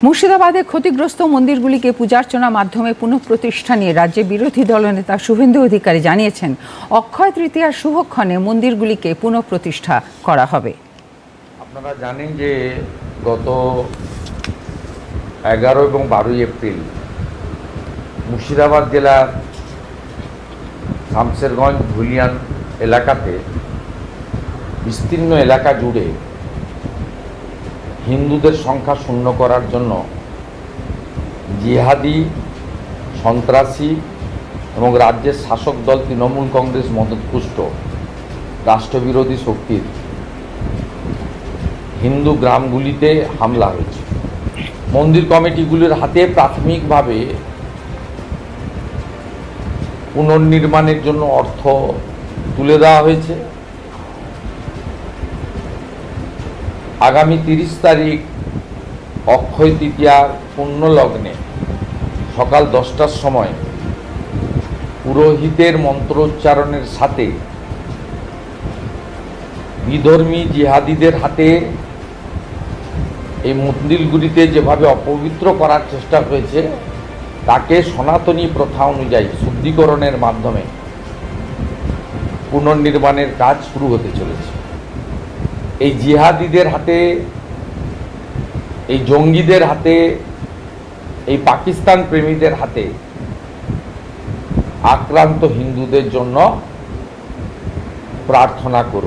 মুর্শিদাবাদে ক্ষতিগ্রস্ত মন্দিরগুলিকে পূজার্চনা মাধ্যমে পুনঃপ্রতিষ্ঠা নিয়ে রাজ্যে বিরোধী দলনেতা শুভেন্দু অধিকারী জানিয়েছেন, অক্ষয় তৃতীয়ার শুভক্ষণে মন্দিরগুলিকে পুনঃপ্রতিষ্ঠা করা হবে। আপনারা জানেন যে গত 11 এবং 12 এপ্রিল মুর্শিদাবাদ জেলার শামসেরগঞ্জ ধুলিয়ান এলাকাতে বিস্তীর্ণ এলাকা জুড়ে হিন্দুদের সংখ্যা শূন্য করার জন্য জিহাদি, সন্ত্রাসী এবং রাজ্যের শাসক দল তৃণমূল কংগ্রেস মদতপুষ্ট রাষ্ট্রবিরোধী শক্তির হিন্দু গ্রামগুলিতে হামলা হয়েছে। মন্দির কমিটিগুলির হাতে প্রাথমিকভাবে পুনর্নির্মাণের জন্য অর্থ তুলে দেওয়া হয়েছে। আগামী 30 তারিখ অক্ষয় তৃতীয়ার পুণ্য লগ্নে সকাল 10টার সময় পুরোহিতের মন্ত্রোচ্চারণের সাথে বিধর্মী জিহাদিদের হাতে এই মন্দিরগুলিতে যেভাবে অপবিত্র করার চেষ্টা হয়েছে তাকে সনাতনী প্রথা অনুযায়ী শুদ্ধিকরণের মাধ্যমে পুনর্নির্মাণের কাজ শুরু হতে চলেছে। এই জিহাদিদের হাতে, এই জঙ্গিদের হাতে, এই পাকিস্তান প্রেমীদের হাতে আক্রান্ত হিন্দুদের জন্য প্রার্থনা করব।